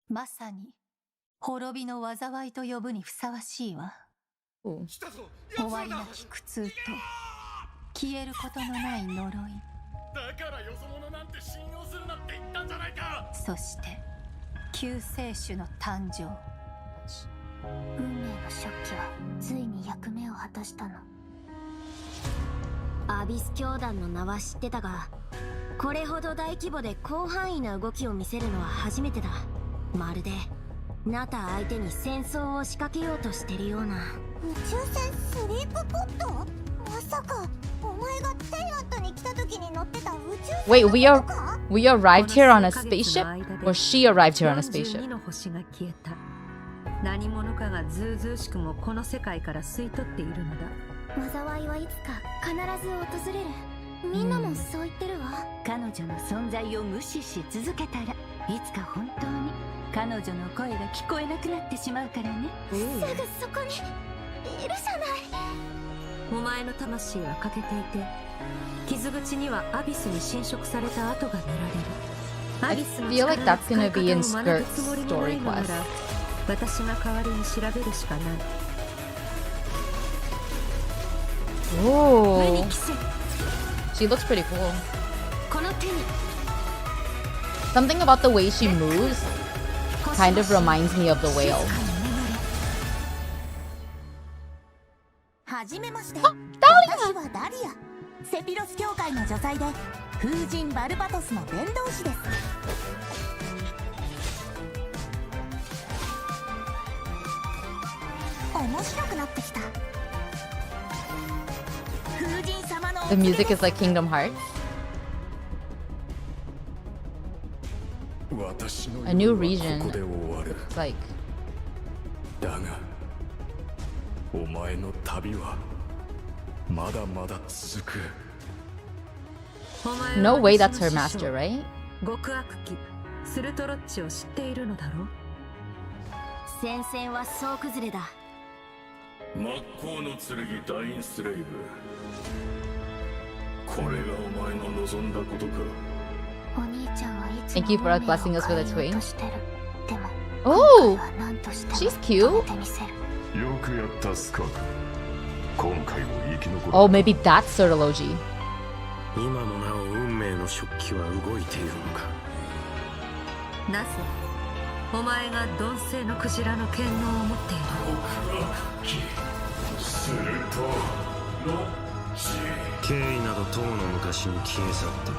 まさに滅びの災いと呼ぶにふさわしいわ。終わりなき苦痛と消えることのない呪い。だからよそ者なんて信用するなって言ったんじゃないか。そして救世主の誕生。運命の食器はついに役目を果たしたの。アビス教団の名は知ってたが、これほど大規模で広範囲な動きを見せるのは初めてだ。まるでナタ相手に戦争を仕掛けようとしてるような。宇宙船スリープポット？まさかお前がテイラットに来た時に乗ってた宇宙船？ Wait, we arrived here on a spaceship? Or she arrived here on a spaceship? 42の星が消えた。何者かがずうずうしくもこの世界から吸い取っているのだ。災いはいつか必ず訪れる。みんなもそう言ってるわ。彼女の存在を無視し続けたら、いつか本当に彼女の声が聞こえなくなってしまうからね。すぐそこにいるじゃない。お前の魂は欠けていて、傷口にはアビスに侵食された跡が見られる。 I feel like that's gonna be in Skirt's story quest. 私が代わりに調べるしかない。 Ooh. She looks pretty cool. Something about the way she moves kind of reminds me of the whale. はじめまして。ダリ私はダリア。セピロス教会の女祭で風神バルバトスの伝道師です。面白くなってきた。風神様の The music is like Kingdom Hearts. A new region. It's like no way that's her master, right? 極悪鬼スルトロッチを知っているのだろう。戦線は総崩れだ。真っ向の剣ダインスレイブ。これがお前の望んだことか。お兄ちゃんはいつも Thank you for blessing us with a twin. でも Oh, 何としても she's cute. よくやったスカーク。今回も生き残る。 Oh, maybe that's Serology. 今もなお運命の食器は動いているのか。なぜお前が鈍性のクジラの権能を持っている極悪鬼スルトロッチ。経緯などとうの昔に消え去った。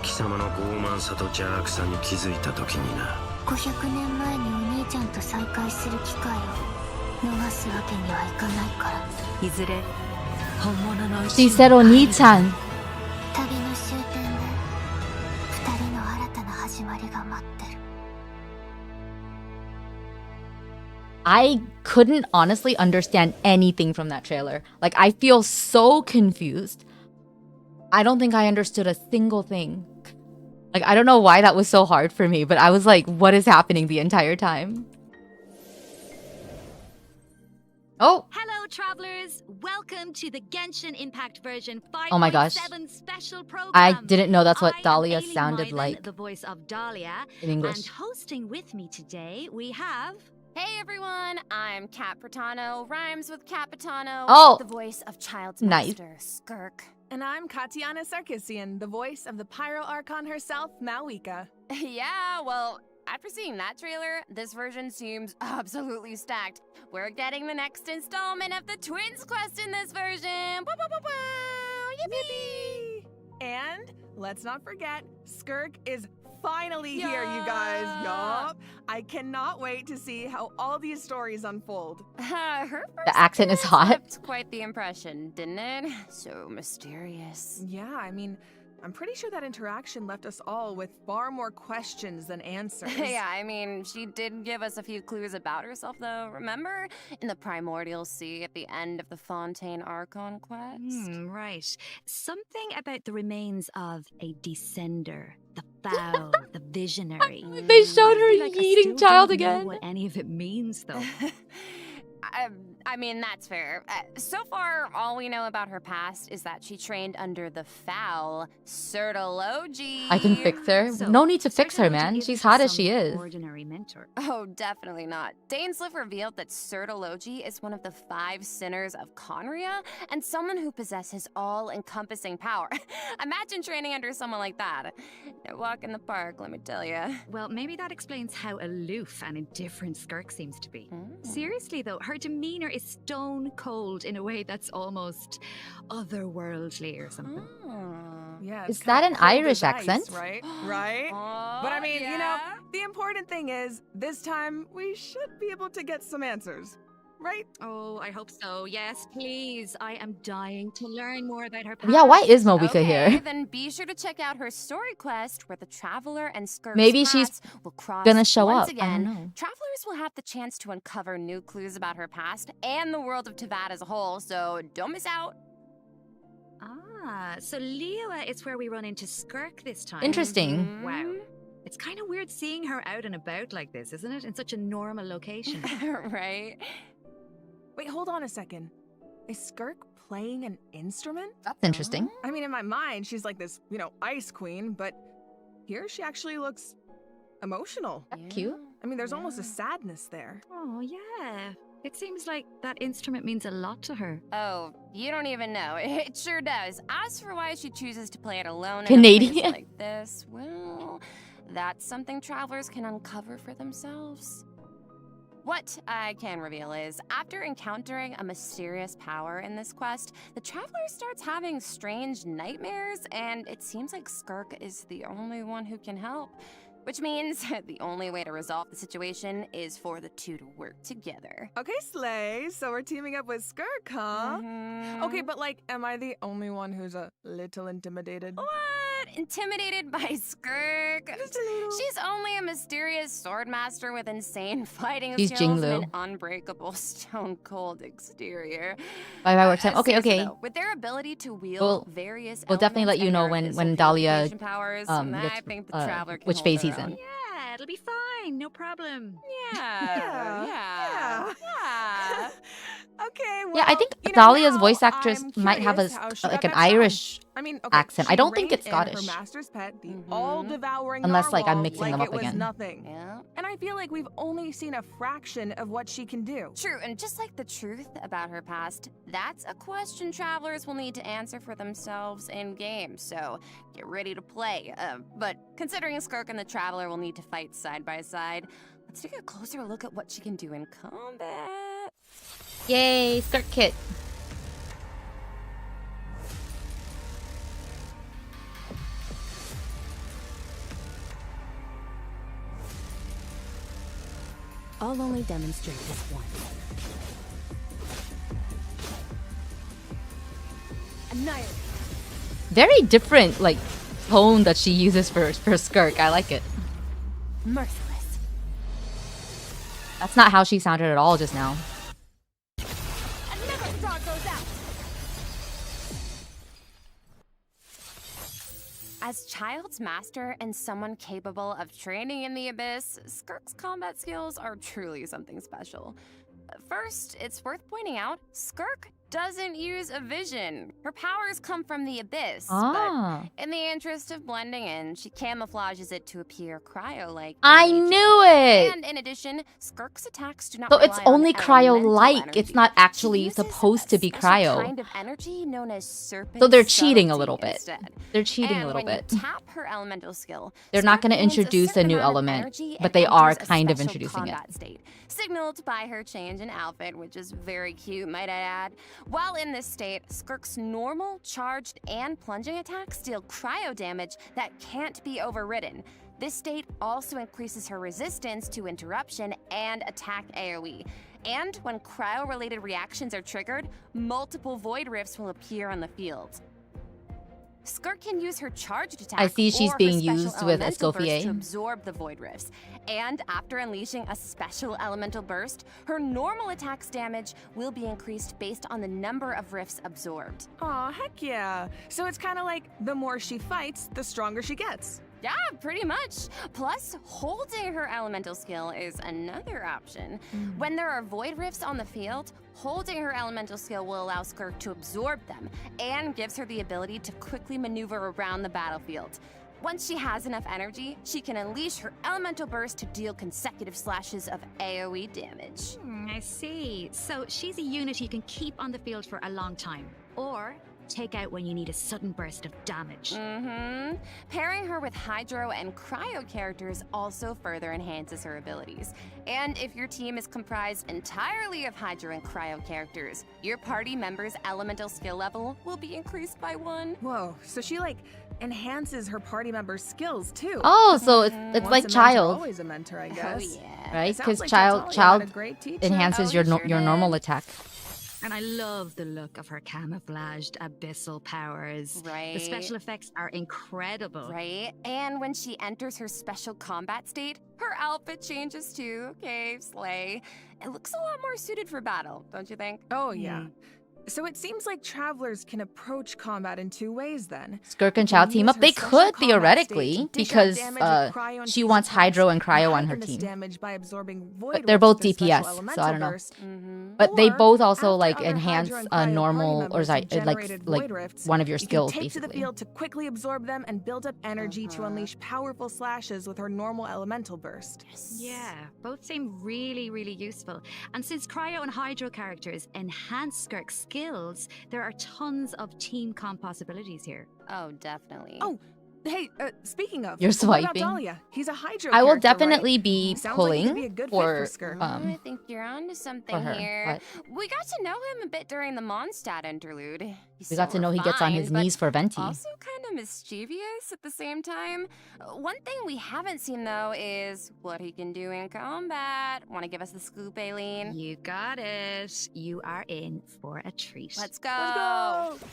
貴様の傲慢さと邪悪さに気づいた時にな。500年前にお兄ちゃんと再会する機会を逃すわけにはいかないから。いずれ本物の She said Oni-chan. 旅の終点で2人の新たな始まりが待ってる。 I couldn't honestly understand anything from that trailer. Like, I feel so confused. I don't think I understood a single thing. Like, I don't know why that was so hard for me, but I was like, what is happening the entire time? Oh! Hello, travelers! Welcome to the Genshin Impact version 5.7 Oh my gosh. special program. I didn't know that's what I am Dahlia Aileen sounded Mylan, like the voice of Dahlia. in English. And hosting with me today, we have... Hey everyone, I'm Kat Pratano, rhymes with Capitano, Oh! the voice of Child's Nice. Master, Skirk. And I'm Katiana Sarkisian, the voice of the Pyro Archon herself, Malika. Yeah, well, after seeing that trailer, this version seems absolutely stacked. We're getting the next installment of the Twins quest in this version! Woo, woo, woo, woo! Yippee! And let's not forget, Skirk is finally here, you guys. Yup. I cannot wait to see how all these stories unfold. Her first The accent is hot. left quite the impression, didn't it? So mysterious. Yeah, I mean, I'm pretty sure that interaction left us all with far more questions than answers. Yeah, I mean, she did give us a few clues about herself, though. Remember? In the Primordial Sea at the end of the Fontaine Archon quest? Right. Something about the remains of a descender. The foul, the visionary. They showed her I feel like I eating still child don't know again. what any of it means, though. I mean, that's fair. So far, all we know about her past is that she trained under the foul Sertology. I can fix her. So, No need to fix her, Sertology man. isn't She's hot as some she is. Ordinary mentor. Oh, definitely not. Dainsleif revealed that Sertology is one of the 5 sinners of Conria, and someone who possesses all-encompassing power. Imagine training under someone like that. No walk in the park, let me tell you. Well, maybe that explains how aloof and indifferent Skirk seems to be. Seriously, though, her demeanor is stone cold in a way that's almost otherworldly or something. Yeah, Is it's that kinda an cold Irish as ice, accent? right? Right? But I mean, you know, the important thing is, this time we should be able to get some answers. Right? Oh, I hope so. Yes, please. I am dying to learn more about her past. Yeah, why is Mobika Okay, here? then be sure to check out her story quest where the Traveler and Skirk's Maybe she's paths will cross gonna show once up. I again. don't know. Travelers will have the chance to uncover new clues about her past and the world of Tavad as a whole, so don't miss out. Ah, so Liyue is where we run into Skirk this time. Interesting. Wow. It's kind of weird seeing her out and about like this, isn't it? In such a normal location. Right? Wait, hold on a second. Is Skirk playing an instrument? That's interesting. I mean, in my mind, she's like this, you know, ice queen, but here she actually looks emotional. That's cute. I mean, there's almost a sadness there. Oh, yeah. It seems like that instrument means a lot to her. Oh, you don't even know. It sure does. As for why she chooses to play it alone Canadian. in a place like this, well, that's something travelers can uncover for themselves. What I can reveal is, after encountering a mysterious power in this quest, the traveler starts having strange nightmares, and it seems like Skirk is the only one who can help. Which means the only way to resolve the situation is for the two to work together. Okay, Slay, so we're teaming up with Skirk, huh? Okay, but like, am I the only one who's a little intimidated? What? Intimidated by Skirk? Just a little. She's only a mysterious sword master with insane fighting She's skills Jinglu. and an unbreakable stone-cold exterior. Bye work time. Okay, Seriously, okay. though, with their ability to wield various We'll definitely elements let you and know their when invisible Dahlia communication powers, gets, I think the traveler can which hold phase her he's in. own. Yeah, it'll be fine. No problem. Yeah. Okay, well, Yeah, I think you know, Dahlia's now voice actress I'm might have a curious how she like got an that sound. Irish I mean, okay, accent. I she don't think it's reigned in Scottish. Her master's pet, the all-devouring Unless, like, I'm narwhal, mixing like them up it was again. nothing. Yeah. And I feel like we've only seen a fraction of what she can do. True, and just like the truth about her past, that's a question travelers will need to answer for themselves in game, so get ready to play. But considering Skirk and the Traveler will need to fight side by side, let's take a closer look at what she can do in combat. Yay, Skirk kit. I'll only demonstrate this once. Annihilate. Very different, like, tone that she uses for Skirk. I like it. Merciless. That's not how she sounded at all just now. Another frog goes out. As Child's master and someone capable of training in the Abyss, Skirk's combat skills are truly something special. First, it's worth pointing out, Skirk doesn't use a vision. Her powers come from the Abyss, Ah. but in the interest of blending in, she camouflages it to appear cryo-like. in I nature. knew it! And in addition, Skirk's attacks do not So it's rely on only elemental cryo-like. It's energy. not She actually uses supposed to be a special cryo. kind of energy known as serpent So they're cheating a subtlety little bit. instead. They're cheating And a little when bit. you tap her elemental skill, They're not Skirk gonna gains introduce a certain new amount of element, energy but and they are enters a kind of special introducing it. combat state, signaled by her change in outfit, which is very cute, might I add. While in this state, Skirk's normal, charged, and plunging attacks deal cryo damage that can't be overridden. This state also increases her resistance to interruption and attack AoE. And when cryo-related reactions are triggered, multiple void rifts will appear on the field. Skirk can use her charged attack I see she's or her being special used with elemental burst Escoffier. to absorb the void rifts. And after unleashing a special elemental burst, her normal attack's damage will be increased based on the number of rifts absorbed. Aw, heck yeah. So it's kind of like the more she fights, the stronger she gets. Yeah, pretty much. Plus, holding her elemental skill is another option. When there are void rifts on the field, holding her elemental skill will allow Skirk to absorb them and gives her the ability to quickly maneuver around the battlefield. Once she has enough energy, she can unleash her elemental burst to deal consecutive slashes of AoE damage. I see. So she's a unit you can keep on the field for a long time, or take out when you need a sudden burst of damage. Pairing her with Hydro and Cryo characters also further enhances her abilities. And if your team is comprised entirely of Hydro and Cryo characters, your party member's elemental skill level will be increased by 1. Whoa, so she like enhances her party members' skills too. Oh, so it's Once like a mentor, Child, always a mentor, I guess. Oh, yeah. right? Sounds Because like child Natalia had a great teacher. enhances Oh, your he sure your did. normal attack. And I love the look of her camouflaged abyssal powers. Right. The special effects are incredible. Right? And when she enters her special combat state, her outfit changes too. Okay, slay. It looks a lot more suited for battle, don't you think? Oh, yeah. So it seems like travelers can approach combat in 2 ways then. Skirk and She Chow can team use up. her They special could combat theoretically state to dish out because damage with Cryo and she Fuse wants attacks Hydro and Cryo on her heighten this team. damage by absorbing void But they're rifts both with their special DPS, so I elemental don't know. burst. But they Or, both also after like other enhance Hydro and a Cryo normal party or members sorry, have like generated void rifts, one of your you can skills take to the basically. field to quickly absorb them and build up energy to unleash powerful slashes with her normal elemental burst. Yeah, both seem really, really useful. And since Cryo and Hydro characters enhance Skirk's skills, there are tons of team comp possibilities here. Oh, definitely. Oh, hey, speaking of, You're what about swiping? Dahlia? He's a Hydro I will character, right? definitely be Sounds like he could pulling be a good fit for Skirk. I think you're onto something for her. here. What? We got to know him a bit during the Mondstadt interlude. He's We got so to know he gets on his refined, but knees for Venti. also kind of mischievous at the same time. One thing we haven't seen though is what he can do in combat. Want to give us the scoop, Aileen? You got it. You are in for a treat. Let's go. Let's go!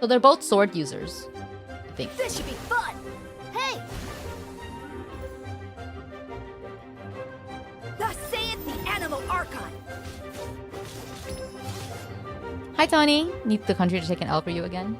So they're both sword users, I think. This should be fun! Hey! Thus saith the Animal Archon! Hi Tony, need the country to take an L for you again?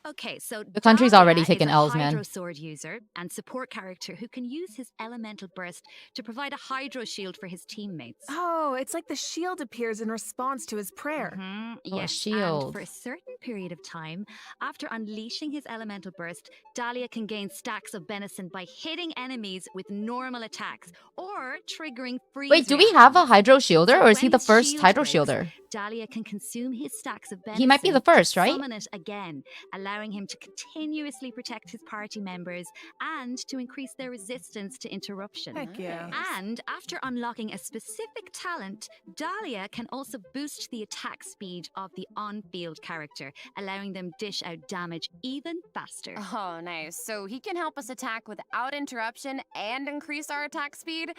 Okay, so The country's Dahlia already is taken a L's, man. Hydro sword user and support character who can use his elemental burst to provide a Hydro shield for his teammates. Oh, it's like the shield appears in response to his prayer. Oh, a Yes, shield. and for a certain period of time, after unleashing his elemental burst, Dahlia can gain stacks of benison by hitting enemies with normal attacks or triggering freeze. Wait, do we have a reactions. Hydro Shielder So or is he when the his first shield Hydro breaks, Shielder? Dahlia can consume his stacks of benison. He might be the first, right? Summon it again, allowing him to continuously protect his party members and to increase their resistance to interruption. Heck yeah. And after unlocking a specific talent, Dahlia can also boost the attack speed of the on-field character, allowing them dish out damage even faster. Oh, nice. So he can help us attack without interruption and increase our attack speed?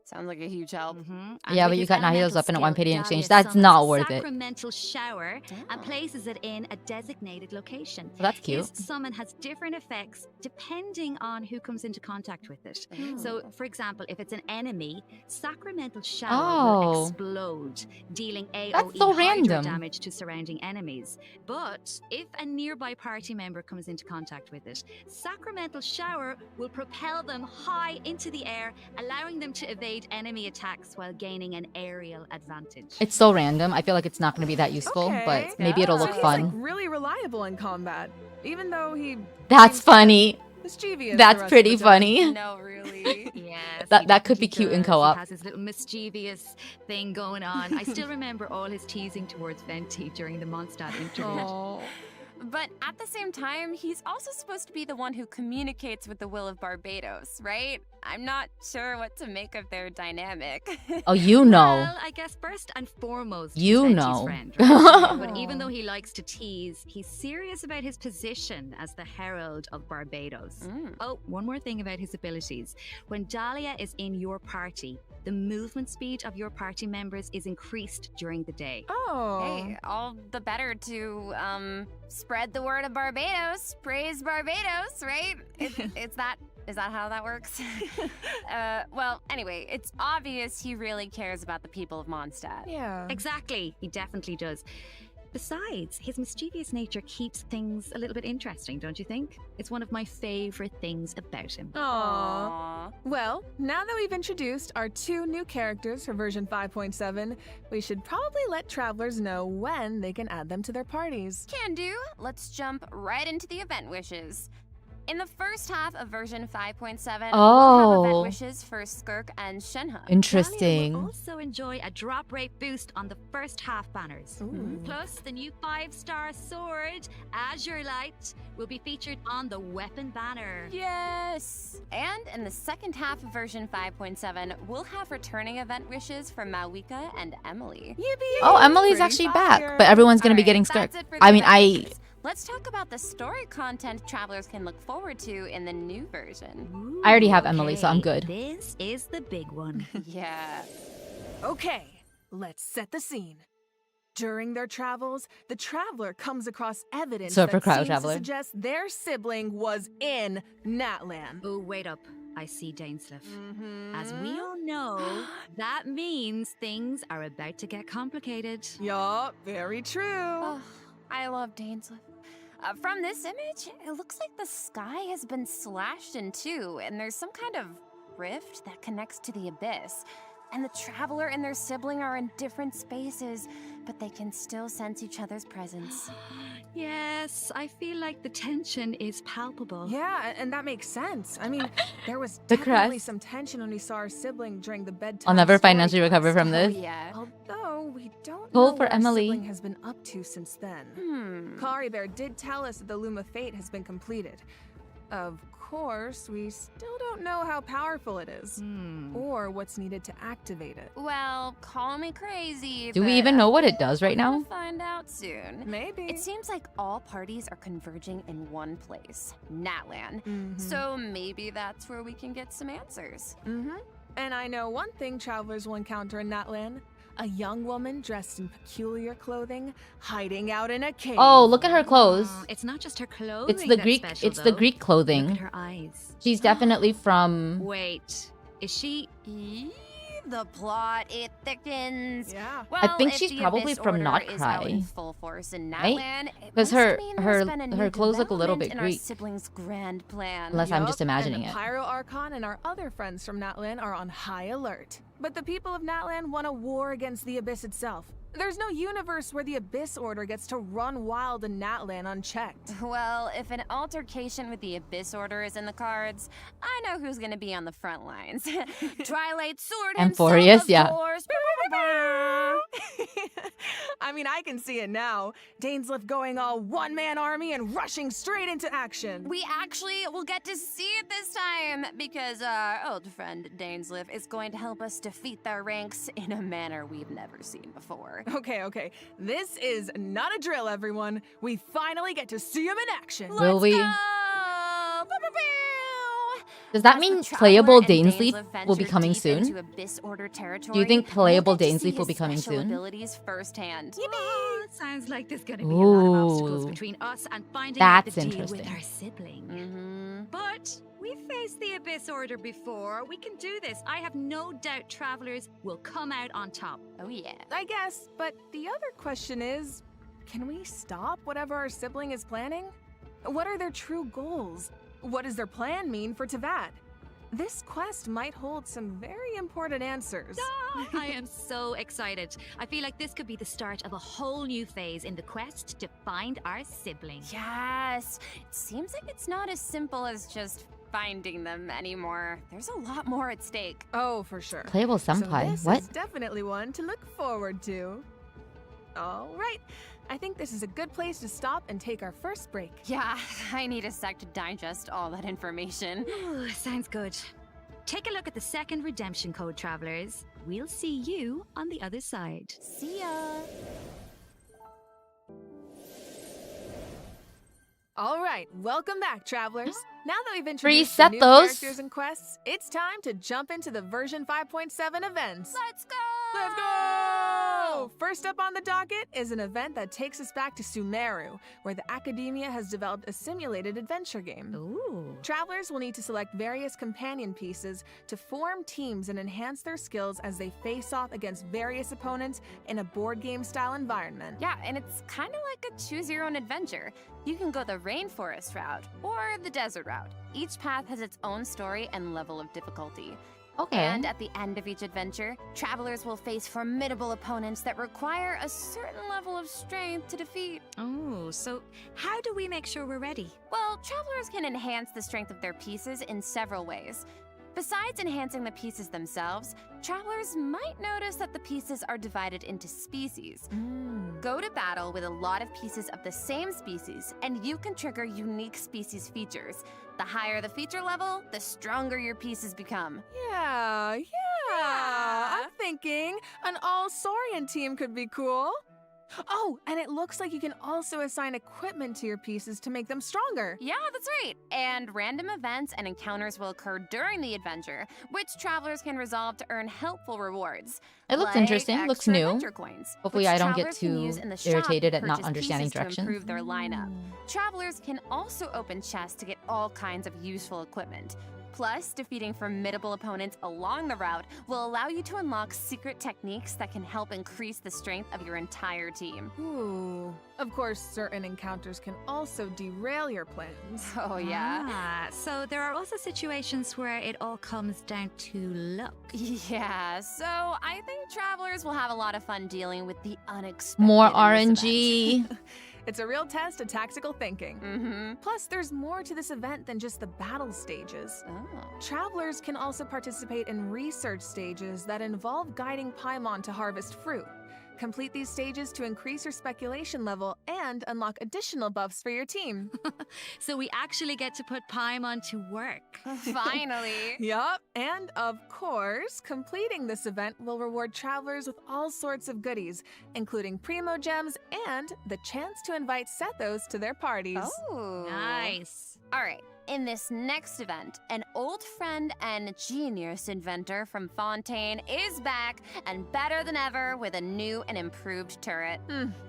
Sounds like a huge help. And Yeah, with but you his got Nahido's elemental weapon at skill, 1 in Dahlia exchange. That's summons not worth it. Sacramental shower and Oh. places it in a designated location. So that's cute. His summon has different effects depending on who comes into contact with it. So, for example, if it's an enemy, Sacramental Shower will Oh. explode, dealing AoE That's so Hydro random. damage to surrounding enemies. But if a nearby party member comes into contact with it, Sacramental Shower will propel them high into the air, allowing them to evade enemy attacks while gaining an aerial advantage. It's so random. I feel like it's not going to be that useful, Okay. but maybe it'll So look he's fun. like really reliable in combat, even though he That's seems funny. mischievous. the That's rest of pretty the time. funny. No, really. Yes, That he could be definitely cute in does. co-op. He has his little mischievous thing going on. I still remember all his teasing towards Venti during the Mondstadt interlude. Aw. But at the same time, he's also supposed to be the one who communicates with the will of Barbados, right? I'm not sure what to make of their dynamic. Oh, you know. Well, I guess first and foremost, You he's Venti's know. friend, right? But even though he likes to tease, he's serious about his position as the Herald of Barbados. Oh, one more thing about his abilities. When Dahlia is in your party, the movement speed of your party members is increased during the day. Oh. Hey, all the better to spread the word of Barbados. Praise Barbados, right? It's that Is that how that works? Well, anyway, it's obvious he really cares about the people of Mondstadt. Yeah. Exactly, he definitely does. Besides, his mischievous nature keeps things a little bit interesting, don't you think? It's one of my favorite things about him. Aww. Well, now that we've introduced our 2 new characters for version 5.7, we should probably let travelers know when they can add them to their parties. Can do. Let's jump right into the event wishes. In the first half of version 5.7, we'll have event wishes for Skirk and Shenhe. Interesting. We'll also enjoy a drop rate boost on the first half banners. Plus, the new 5-star sword, Azure Light, will be featured on the weapon banner. Yes! And in the second half of version 5.7, we'll have returning event wishes for Mawika and Emily. Yippee! Oh, Emily's actually back, but everyone's gonna be getting Skirk. I mean, Let's talk about the story content travelers can look forward to in the new version. I already have Emily, so I'm good. This is the big one. Yeah. Okay, let's set the scene. During their travels, the traveler comes across evidence So for that Crowd seems Traveler. to suggest their sibling was in Natlan. Oh, wait up. I see Dainsleif. As we all know, that means things are about to get complicated. Yup, very true. Oh, I love Dainsleif. From this image, it looks like the sky has been slashed in two, and there's some kind of rift that connects to the abyss. And the traveler and their sibling are in different spaces, but they can still sense each other's presence. Yes, I feel like the tension is palpable. Yeah, and that makes sense. I mean, there was The definitely crest. some tension when we saw our sibling during the bedtime. I'll never story financially quest. recover from this. Yeah. Although we don't Pull know for what Emily. our sibling has been up to since then. Kari Bear did tell us that the Loom of Fate has been completed. Of course, we still don't know how powerful it is, or what's needed to activate it. Well, call me crazy. Do we but even know what it does right we're now? gonna find out soon. Maybe. It seems like all parties are converging in one place, Natlan. So maybe that's where we can get some answers. And I know one thing travelers will encounter in Natlan. A young woman dressed in peculiar clothing, hiding out in a cave. Oh, look at her clothes. It's not just her clothing. It's the that's Greek. special, It's the though. Greek Look at clothing. her eyes. She's definitely from. Wait, is she? The plot, it thickens. Yeah. Well, I think if she's the probably Abyss from Order Not is out in Cry. full force in Right? Natlan, it 'Cause must her- mean her- there's been a her new clothes look a little development bit in Greek. Our siblings' grand plan. Unless I'm just Yup, imagining and it. the Pyro Archon and our other friends from Natlan are on high alert. But the people of Natlan want a war against the Abyss itself. There's no universe where the Abyss Order gets to run wild in Natlan unchecked. Well, if an altercation with the Abyss Order is in the cards, I know who's gonna be on the front lines. Twilight Sword Amphorius, himself, of yeah. course. I mean, I can see it now. Dainsleif going all one-man army and rushing straight into action. We actually will get to see it this time because our old friend Dainsleif is going to help us defeat their ranks in a manner we've never seen before. Okay. This is not a drill, everyone. We finally get to see him in action. Will we? Go! Bow, bow, bow. Does that As mean the Traveler playable and Dainsleif will be venture coming deep soon? into Abyss Order territory, Do you think we'll playable get to see Dainsleif will be his coming special soon? abilities firsthand. Oh, sounds like there's gonna be a lot of obstacles Ooh. between us and finding out That's the deal with interesting. our sibling. Mm-hmm. But we've faced the Abyss Order before. We can do this. I have no doubt travelers will come out on top. Oh yeah. I guess, but the other question is, can we stop whatever our sibling is planning? What are their true goals? What does their plan mean for Tavad? This quest might hold some very important answers. I am so excited. I feel like this could be the start of a whole new phase in the quest to find our sibling. Yes. It seems like it's not as simple as just finding them anymore. There's a lot more at stake. Oh, for sure. Playable senpai. So this What? is definitely one to look forward to. All right. I think this is a good place to stop and take our first break. Yeah, I need a sec to digest all that information. Ooh, sounds good. Take a look at the second redemption code, travelers. We'll see you on the other side. See ya. All right, welcome back, travelers. Now that we've introduced Reset the new those. characters and quests, it's time to jump into the version 5.7 events. Let's go! Let's go! First up on the docket is an event that takes us back to Sumeru, where the Academia has developed a simulated adventure game. Ooh. Travelers will need to select various companion pieces to form teams and enhance their skills as they face off against various opponents in a board game style environment. Yeah, and it's kind of like a choose your own adventure. You can go the rainforest route or the desert route. Each path has its own story and level of difficulty. Okay. And at the end of each adventure, travelers will face formidable opponents that require a certain level of strength to defeat. Oh, so how do we make sure we're ready? Well, travelers can enhance the strength of their pieces in several ways. Besides enhancing the pieces themselves, travelers might notice that the pieces are divided into species. Go to battle with a lot of pieces of the same species, and you can trigger unique species features. The higher the feature level, the stronger your pieces become. Yeah. I'm thinking an all-Saurian team could be cool. Oh, and it looks like you can also assign equipment to your pieces to make them stronger. Yeah, that's right. And random events and encounters will occur during the adventure, which travelers can resolve to earn helpful rewards. It looks like interesting, looks extra new. adventure coins, Hopefully which I don't get travelers can too use in the shop irritated to at not purchase understanding pieces directions. to improve their lineup. Travelers can also open chests to get all kinds of useful equipment. Plus, defeating formidable opponents along the route will allow you to unlock secret techniques that can help increase the strength of your entire team. Ooh. Of course, certain encounters can also derail your plans. Oh, yeah. Ah, so there are also situations where it all comes down to luck. Yeah, so I think travelers will have a lot of fun dealing with the unexpected. More in this RNG. event. It's a real test of tactical thinking. Plus, there's more to this event than just the battle stages. Oh. Travelers can also participate in research stages that involve guiding Paimon to harvest fruit. Complete these stages to increase your speculation level and unlock additional buffs for your team. So we actually get to put Paimon to work. Finally. Yup, and of course, completing this event will reward travelers with all sorts of goodies, including Primo Gems and the chance to invite Sethos to their parties. Oh. Nice. All right. In this next event, an old friend and genius inventor from Fontaine is back and better than ever with a new and improved turret.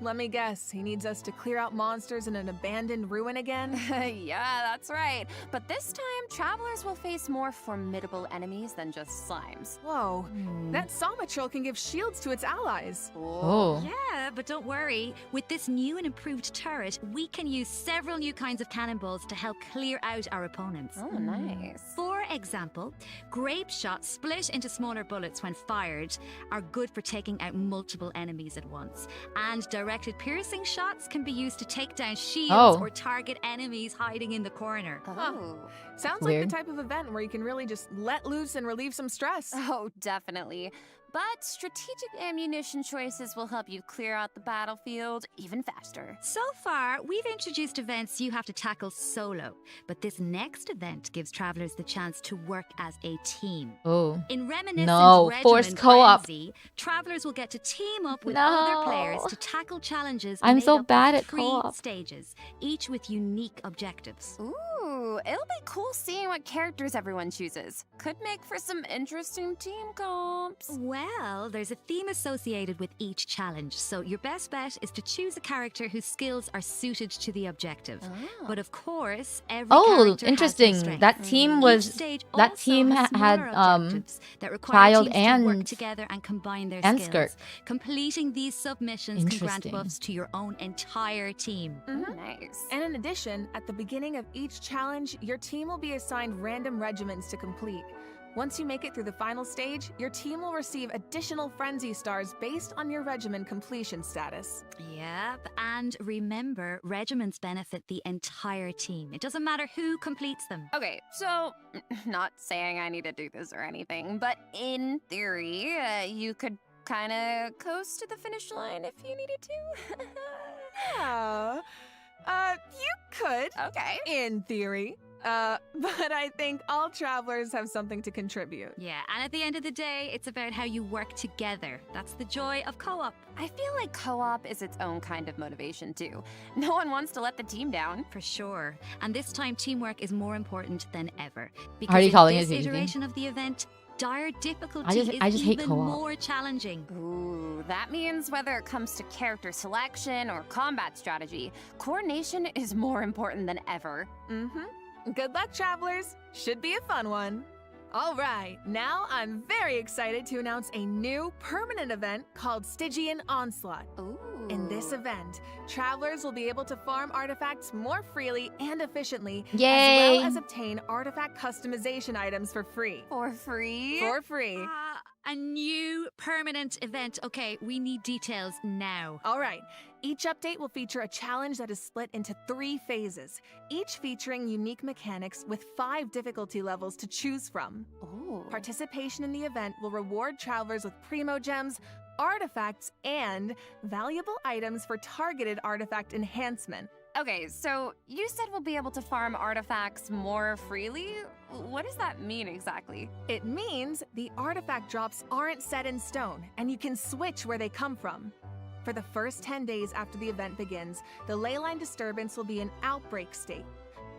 Let me guess, he needs us to clear out monsters in an abandoned ruin again? Yeah, that's right. But this time, travelers will face more formidable enemies than just slimes. Whoa, that Somatril can give shields to its allies. Oh. Yeah, but don't worry. With this new and improved turret, we can use several new kinds of cannonballs to help clear out our opponents. Oh, nice. For example, grape shots split into smaller bullets when fired are good for taking out multiple enemies at once. And directed piercing shots can be used to take down shields or target enemies hiding in the corner. Oh. Sounds Weird. like the type of event where you can really just let loose and relieve some stress. Oh, definitely. But strategic ammunition choices will help you clear out the battlefield even faster. So far, we've introduced events you have to tackle solo, but this next event gives travelers the chance to work as a team. Oh. In Reminiscence No, Regiment forced co-op. Frenzy, travelers will get to team up with No. other players to tackle challenges I'm made so up bad of at 3 co-op. stages, each with unique objectives. Ooh, it'll be cool seeing what characters everyone chooses. Could make for some interesting team comps. Well, there's a theme associated with each challenge, so your best bet is to choose a character whose skills are suited to the objective. Oh. But of course, every Oh, character interesting. has their That strengths. team Each was stage that also team has had smaller objectives that require Child teams to work and together and combine their and skills. Skirt. Completing these submissions can grant Interesting. buffs to your own entire team. Nice. And in addition, at the beginning of each challenge, your team will be assigned random regiments to complete. Once you make it through the final stage, your team will receive additional frenzy stars based on your regiment completion status. Yep, and remember, regiments benefit the entire team. It doesn't matter who completes them. Okay, so not saying I need to do this or anything, but in theory, you could kind of coast to the finish line if you needed to. Yeah. You could. Okay. In theory. But I think all travelers have something to contribute. Yeah, and at the end of the day, it's about how you work together. That's the joy of co-op. I feel like co-op is its own kind of motivation too. No one wants to let the team down. For sure. And this time, teamwork is more important than ever. Are you in calling this it easy? iteration of the event, dire difficulty I just is hate even co-op. more challenging. Ooh, that means whether it comes to character selection or combat strategy, coordination is more important than ever. Good luck, travelers. Should be a fun one. All right, now I'm very excited to announce a new permanent event called Stygian Onslaught. Ooh. In this event, travelers will be able to farm artifacts more freely and efficiently, Yay. as well as obtain artifact customization items for free. For free? For free. A new permanent event. Okay, we need details now. All right, each update will feature a challenge that is split into 3 phases, each featuring unique mechanics with 5 difficulty levels to choose from. Ooh. Participation in the event will reward travelers with primo gems, artifacts, and valuable items for targeted artifact enhancement. Okay, so you said we'll be able to farm artifacts more freely? What does that mean exactly? It means the artifact drops aren't set in stone, and you can switch where they come from. For the first 10 days after the event begins, the leyline disturbance will be in outbreak state.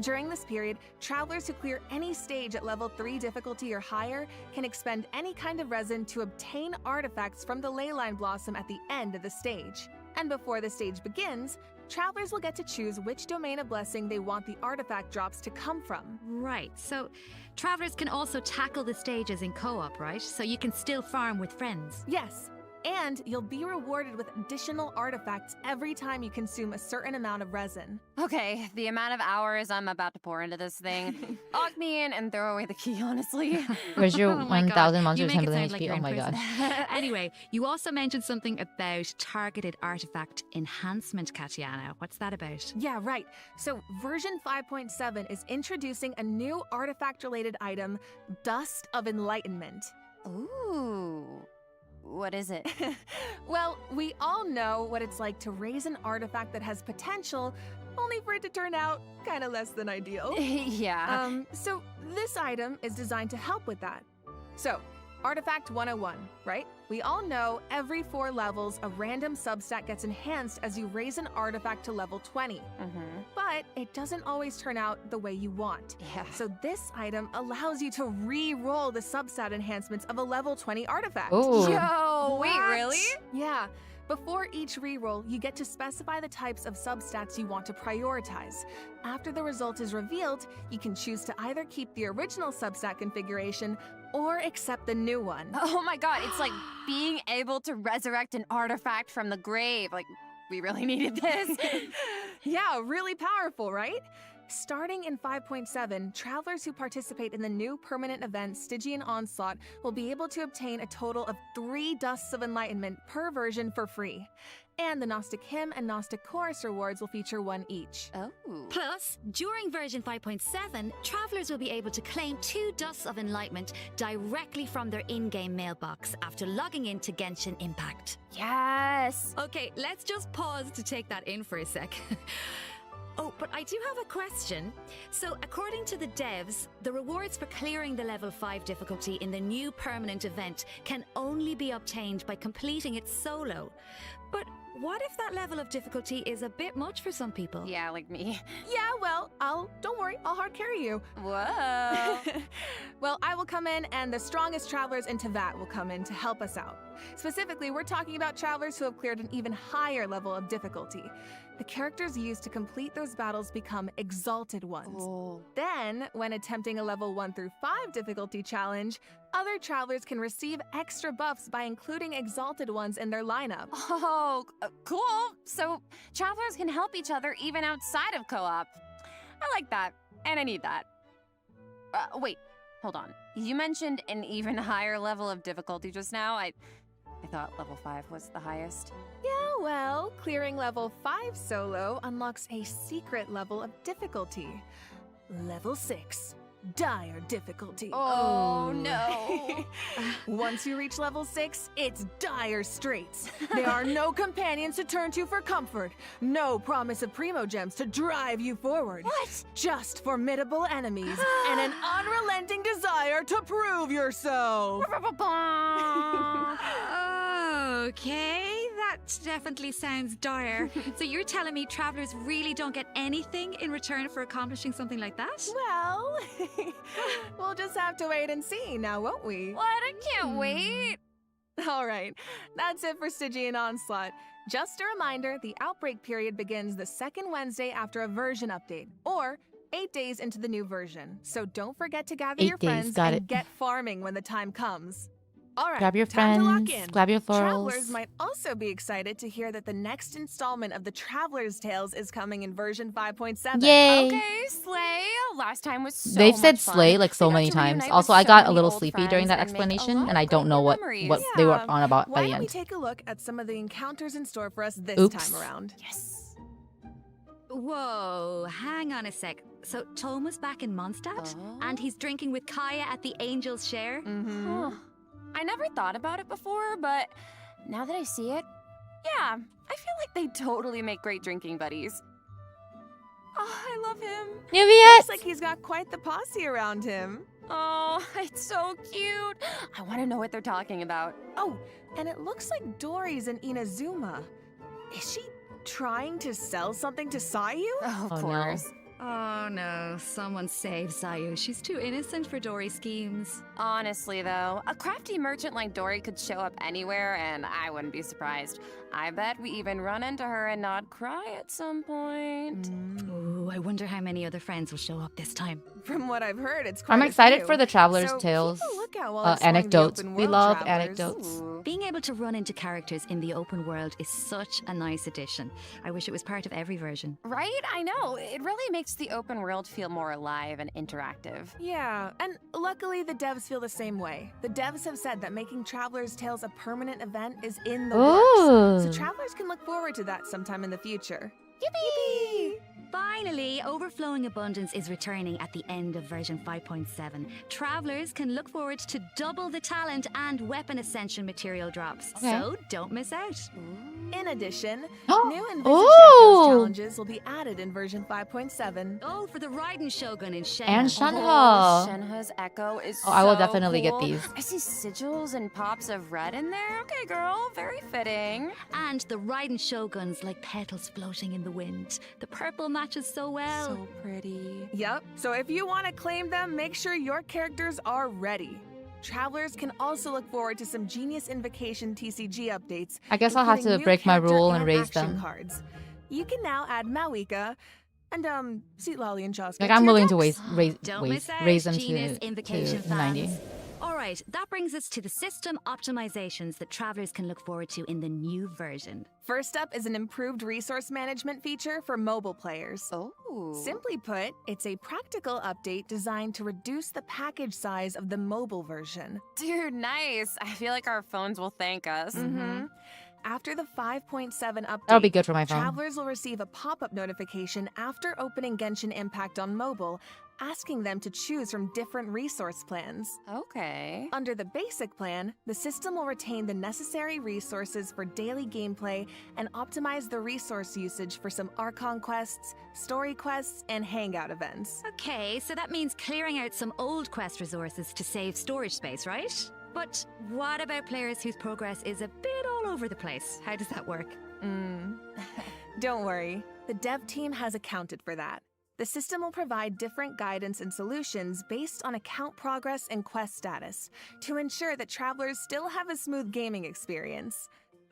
During this period, travelers who clear any stage at level 3 difficulty or higher can expend any kind of resin to obtain artifacts from the leyline blossom at the end of the stage. And before the stage begins, travelers will get to choose which domain of blessing they want the artifact drops to come from. Right, so travelers can also tackle the stages in co-op, right? So you can still farm with friends. Yes, and you'll be rewarded with additional artifacts every time you consume a certain amount of resin. Okay, the amount of hours I'm about to pour into this thing. Lock me in and throw away the key, honestly. Where's your Oh my 1,000 God, monsters, you 10 make it billion sound like HP? you're Oh in my god. prison. Anyway, you also mentioned something about targeted artifact enhancement, Katiana. What's that about? Yeah, right. So version 5.7 is introducing a new artifact-related item, Dust of Enlightenment. Ooh. What is it? Well, we all know what it's like to raise an artifact that has potential, only for it to turn out kind of less than ideal. Yeah. So this item is designed to help with that. So, Artifact 101, right? We all know every 4 levels, a random substat gets enhanced as you raise an artifact to level 20. But it doesn't always turn out the way you want. Yeah. So this item allows you to re-roll the substat enhancements of a level 20 artifact. Ooh. Yo, wait, really? Yeah. Before each reroll, you get to specify the types of substats you want to prioritize. After the result is revealed, you can choose to either keep the original substat configuration or accept the new one. Oh my god, it's like being able to resurrect an artifact from the grave. Like, we really needed this. Yeah, really powerful, right? Starting in 5.7, travelers who participate in the new permanent event Stygian Onslaught will be able to obtain a total of 3 Dusts of Enlightenment per version for free. And the Gnostic Hymn and Gnostic Chorus rewards will feature 1 each. Oh. Plus, during version 5.7, travelers will be able to claim 2 Dusts of Enlightenment directly from their in-game mailbox after logging into Genshin Impact. Yes. Okay, let's just pause to take that in for a sec. Oh, but I do have a question. So, according to the devs, the rewards for clearing the level 5 difficulty in the new permanent event can only be obtained by completing it solo. But what if that level of difficulty is a bit much for some people? Yeah, like me. Yeah, well, don't worry, I'll hard carry you. Whoa. Well, I will come in and the strongest travelers in Tevat will come in to help us out. Specifically, we're talking about travelers who have cleared an even higher level of difficulty. The characters used to complete those battles become exalted ones. Oh. Then, when attempting a level 1 through 5 difficulty challenge, other travelers can receive extra buffs by including exalted ones in their lineup. Oh, cool. So travelers can help each other even outside of co-op. I like that, and I need that. Wait, hold on. You mentioned an even higher level of difficulty just now. I thought level 5 was the highest. Yeah, well, clearing level 5 solo unlocks a secret level of difficulty. Level 6. Dire difficulty. Oh, no. Once you reach level 6, it's dire straits. There are no companions to turn to for comfort, no promise of primo gems to drive you forward. What? Just formidable enemies and an unrelenting desire to prove yourself. Okay, that definitely sounds dire. So you're telling me travelers really don't get anything in return for accomplishing something like that? Well, we'll just have to wait and see now, won't we? What? I can't wait. All right, that's it for Stygian Onslaught. Just a reminder, the outbreak period begins the second Wednesday after a version update, or 8 days into the new version. So don't forget to gather 8 your days, friends got and it. get farming when the time comes. All right, Grab your time to lock friends, in. grab your Travelers florals. might also be excited to hear that the next installment of the Traveler's Tales is coming in version 5.7. Yay! Okay, slay. Last time was so They've said much fun. slay like so We got many to times. reunite Also, with I so got a many little old sleepy during friends that and make a explanation, lot and I of don't great know new what memories. they were Yeah. on about Why by the don't we end. take a look at some of the encounters in store for us this Oops. time around? Yes. Whoa, hang on a sec. So Toma's back in Mondstadt? Oh. And he's drinking with Kaya at the Angel's Share? Mm-hmm. Huh. I never thought about it before, but now that I see it, yeah, I feel like they totally make great drinking buddies. Oh, I love him. Looks like he's got quite the posse around him. Oh, it's so cute. I want to know what they're talking about. Oh, and it looks like Dory's in Inazuma. Is she trying to sell something to Sayu? Oh, of Oh, no. course. Oh no, someone save Sayu. She's too innocent for Dory's schemes. Honestly, though, a crafty merchant like Dory could show up anywhere, and I wouldn't be surprised. I bet we even run into her and not cry at some point. Ooh, I wonder how many other friends will show up this time. From what I've heard, it's quite I'm a excited few. for the Traveler's So Tales keep a lookout while exploring the anecdotes. open We world, love travelers. anecdotes. Ooh. Being able to run into characters in the open world is such a nice addition. I wish it was part of every version. Right? I know. It really makes the open world feel more alive and interactive. Yeah, and luckily the devs feel the same way. The devs have said that making Traveler's Tales a permanent event is in the works, so Ooh. travelers can look forward to that sometime in the future. Yippee! Finally, Overflowing Abundance is returning at the end of version 5.7. Travelers can look forward to double the talent and weapon ascension material drops, Okay. so don't miss out. In addition, Oh. new Envisage Oh. Echoes challenges will be added in version 5.7. Oh, for the Raiden Shogun in Shenhe. And Shenhe. Oh, Shenhe's Echo is Oh, I will so definitely get cool. these. I see sigils and pops of red in there. Okay, girl, very fitting. And the Raiden Shoguns like petals floating in the wind. The purple matches so well. So pretty. Yep, so if you want to claim them, make sure your characters are ready. Travelers can also look forward to some Genius Invocation TCG updates. I guess I'll have including to new break my character rule and raise action them. cards. You can now add Mawika and Sweet Lolly and Joska. Like I'm willing to decks. Don't miss out, raise them Genius to Invocation 90. fans. All right, that brings us to the system optimizations that travelers can look forward to in the new version. First up is an improved resource management feature for mobile players. Oh. Simply put, it's a practical update designed to reduce the package size of the mobile version. Dude, nice. I feel like our phones will thank us. Mm-hmm. After the 5.7 update, That'll be good for my phone. travelers will receive a pop-up notification after opening Genshin Impact on mobile, asking them to choose from different resource plans. Okay. Under the basic plan, the system will retain the necessary resources for daily gameplay and optimize the resource usage for some Archon quests, story quests, and hangout events. Okay, so that means clearing out some old quest resources to save storage space, right? But what about players whose progress is a bit all over the place? How does that work? Don't worry, the dev team has accounted for that. The system will provide different guidance and solutions based on account progress and quest status to ensure that travelers still have a smooth gaming experience.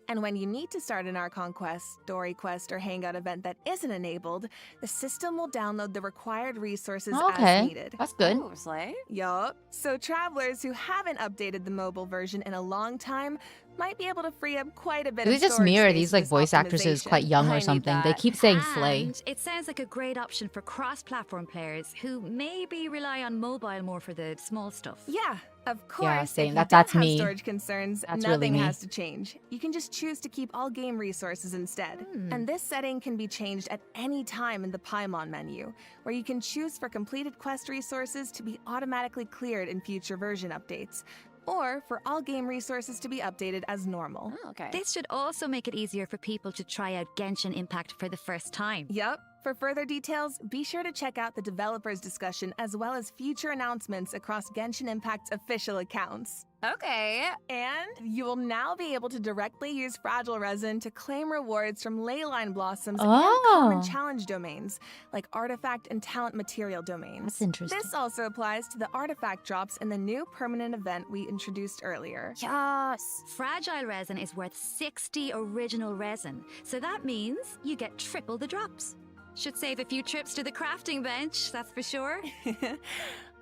And when you need to start an Archon quest, story quest, or hangout event that isn't enabled, the system will download the required resources as needed. That's good. Oh, slay. Yup. So travelers who haven't updated the mobile version in a long time might be able to free up quite a bit Do of they just storage mirror space these with like this voice actresses optimization. quite young I or need something? They that. keep saying slay. And it sounds like a great option for cross-platform players who maybe rely on mobile more for the small stuff. Yeah, of course. same. If you That's don't have me. storage concerns, That's really nothing me. has to change. You can just choose to keep all game resources instead. And this setting can be changed at any time in the Paimon menu, where you can choose for completed quest resources to be automatically cleared in future version updates, or for all game resources to be updated as normal. Oh, okay. This should also make it easier for people to try out Genshin Impact for the first time. Yup. For further details, be sure to check out the developers discussion as well as future announcements across Genshin Impact's official accounts. Okay. And you will now be able to directly use fragile resin to claim rewards from leyline blossoms and common challenge domains, like artifact and talent material domains. That's interesting. This also applies to the artifact drops in the new permanent event we introduced earlier. Yes. Fragile resin is worth 60 original resin, so that means you get triple the drops. Should save a few trips to the crafting bench, that's for sure.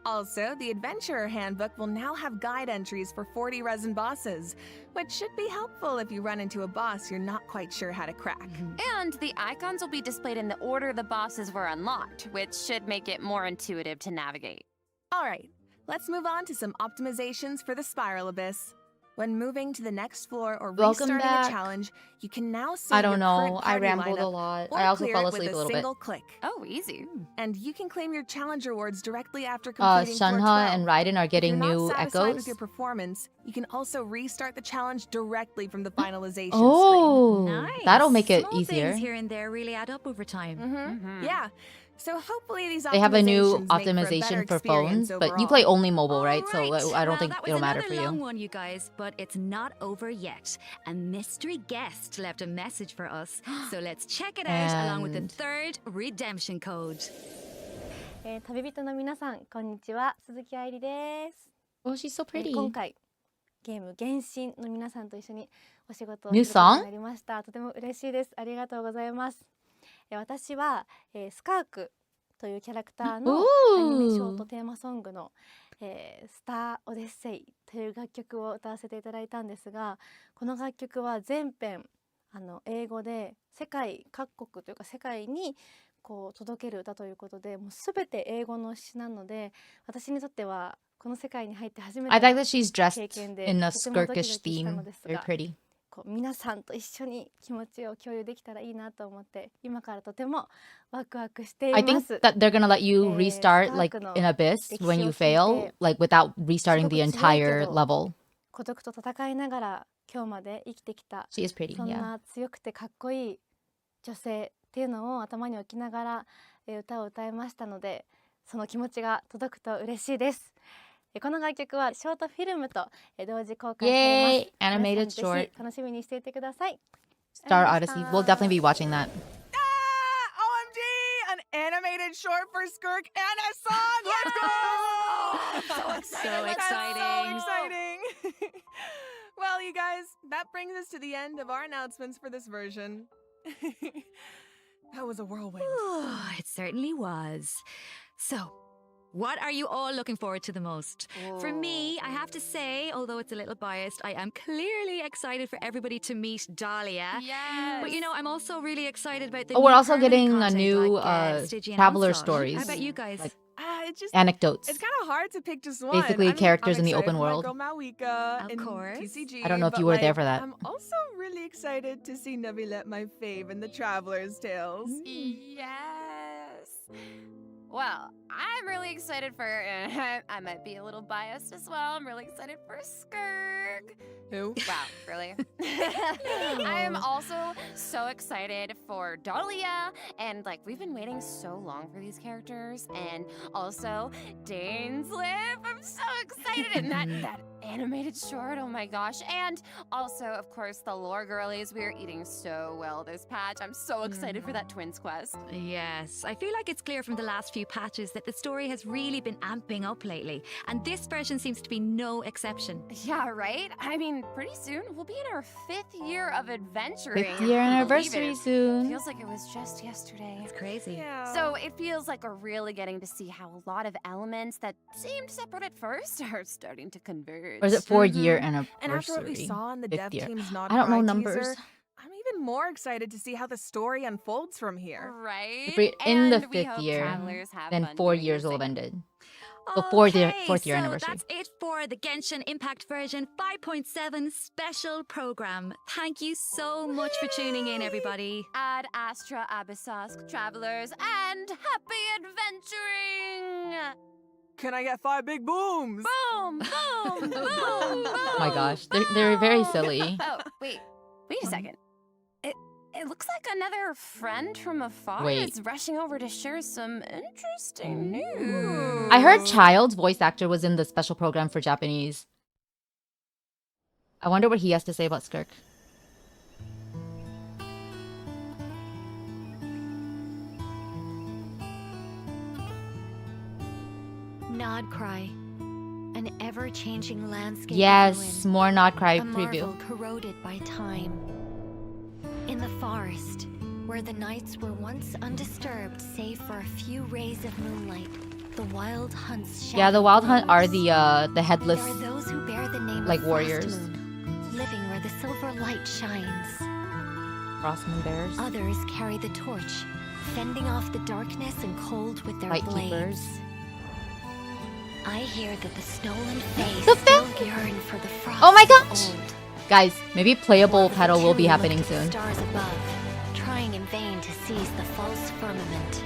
Also, the Adventurer Handbook will now have guide entries for 40 resin bosses, which should be helpful if you run into a boss you're not quite sure how to crack. And the icons will be displayed in the order the bosses were unlocked, which should make it more intuitive to navigate. All right, let's move on to some optimizations for the Spiral Abyss. When moving to the next floor or Welcome restarting back. a challenge, you can now see I don't your current know. I party rambled a lineup lot. or I also clear fell it asleep with a little bit. single click. Oh, easy. And you can claim your challenge rewards directly after completing floor Shanha 12. and Raiden are getting if you're new not satisfied echoes. with your performance, you can also restart the challenge directly from the finalization Oh, Nice. that'll make it Small easier. things here and there really add up over time. screen. Yeah. So hopefully these They have a new optimizations make for a better optimization for phones, experience but you overall. play only mobile, right? So Alright, I don't well, think that was it'll matter another for long you. one, you guys, but it's not over yet. A mystery guest left a message for us, so let's check it out along with the And- third redemption code. 旅人の皆さんこんにちは、鈴木愛理です。 Oh, she's so pretty. 今回ゲーム原神の皆さんと一緒にお仕事を New することに song? なりました。とても嬉しいです。ありがとうございます。私は、スカークというキャラクターのアニメショートテーマソングの、スターオデッセイという楽曲を歌わせていただいたんですが、この楽曲は全編英語で世界各国というか世界にこう届ける歌ということで、もうすべて英語の詩なので、私にとってはこの世界に入って初め I て like の that she's dressed 経験で in a とてもドキドキ skirkish したの theme. です Very が、 pretty. こう皆さんと一緒に気持ちを共有できたらいいなと思って、今からとてもワクワクしてい I ま think す。 that they're gonna let you restart スター like クの in Abyss 歴 when 史 you を聞いて fail, like without restarting すご the く強いけ entire ど level. 孤独と戦いながら今日まで生きてきた、 She is pretty, そん yeah. な強くてかっこいい女性っていうのを頭に置きながら歌を歌いましたので、その気持ちが届くと嬉しいです。この楽曲はショートフィルムと同時公開されます。 Yay! 皆 Animated さん short. ぜひ楽しみにしていてください。 Star Odyssey. We'll definitely be watching that. OMG! An animated short for Skirk and a song! Let's go! So exciting. That's so exciting! Well, you guys, that brings us to the end of our announcements for this version. That was a whirlwind. It certainly was. So, what are you all looking forward to the most? For me, I have to say, although it's a little biased, I am clearly excited for everybody to meet Dahlia. Yes. But you know, I'm also really excited about the Oh, we're new also permanent getting a content new like, Stygian traveler Onslaught. stories. How about you guys? Like It's anecdotes. kind of hard to pick just one. Basically, I mean, characters I'm in the excited open for my world. girl Malika Of in course. TCG, I don't know if but, you were there like, for that. I'm also really excited to see Navilet, my fave, in the Traveler's Tales. Yes. Well, I'm really excited for. I might be a little biased as well. I'm really excited for Skirk. Who? Wow, really? I am also so excited for Dahlia, and like we've been waiting so long for these characters, and also Dane's Lip. I'm so excited, and that animated short. Oh my gosh! And also, of course, the lore girlies. We are eating so well this patch. I'm so excited for that Twins quest. Yes, I feel like it's clear from the last few patches that the story has really been amping up lately, and this version seems to be no exception. Yeah, right? I mean, pretty soon we'll be in our 5th year of adventuring. 5th if year you believe anniversary it. soon. Feels like it was just yesterday. It's crazy. Yeah. So it feels like we're really getting to see how a lot of elements that seemed separate at first are starting to converge. Or is it 4-year anniversary? And after what we saw in the 5th dev year. team's Nod I don't know Cry numbers. teaser, I'm even more excited to see how the story unfolds from here. Right? If we're in the And we 5th hope year, travelers have then fun 4 doing years the will have same. ended. So 4th year so anniversary. That's it for the Genshin Impact version 5.7 special program. Thank you so much for tuning in, everybody. Ad Astra Abyssask travelers and happy adventuring! Can I get 5 big booms? Boom! Boom! Boom! Boom! Oh my gosh, they're very silly. Oh, wait a second. It looks like another friend from afar Wait. is rushing over to share some interesting news. I heard Child's voice actor was in the special program for Japanese. I wonder what he has to say about Skirk. Nod Cry. An ever-changing landscape. Yes, ruin, more Not Cry a preview. marvel corroded by time. In the forest, where the nights were once undisturbed save for a few rays of moonlight, the wild hunts. Yeah, the Wild Hunt are the headless, there are those who bear the name like of warriors. Frost Moon, living where the silver light shines. Frostmoon bears. Others carry the torch, fending off the darkness and cold with their Light blades. keepers. I hear that the stolen fae The still yearn for the frost. Oh my of gosh! old. Guys, maybe playable The pedal will be two happening look to the soon. Stars above, trying in vain to seize the false firmament.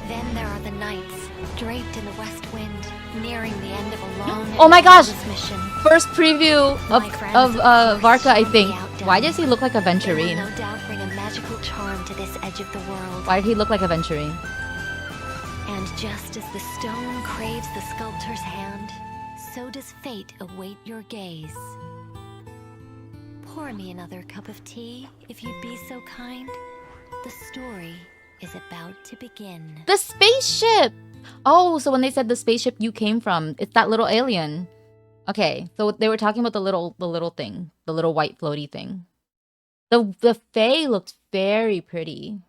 Then there are the knights, draped in the west wind, nearing the end of a long Oh my and gosh! endless mission. First preview of My friends, of course, Varka, I shall think. be outdone. Why does he look like a They will Venturine? no doubt bring a magical charm to this edge of the world. Why did he look like a Venturine? And just as the stone craves the sculptor's hand, so does fate await your gaze. Pour me another cup of tea, if you'd be so kind. The story is about to begin. The spaceship! Oh, so when they said the spaceship you came from, it's that little alien. Okay, so they were talking about the little thing, the little white floaty thing. The Fae looked very pretty.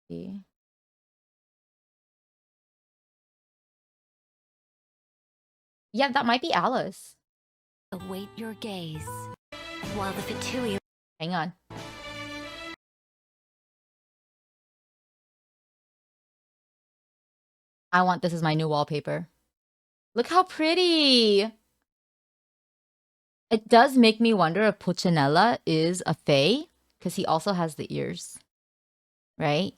See. Yeah, that might be Alice. Await your gaze. While the Fatui. Hang on. I want this as my new wallpaper. Look how pretty! It does make me wonder if Puccinella is a fae, because he also has the ears. Right?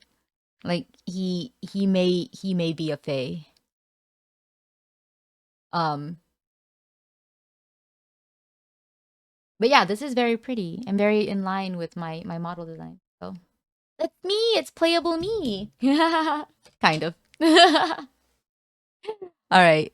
Like he may be a fae. But yeah, this is very pretty and very in line with my model design. So it's me, it's playable me. Kind of. All right.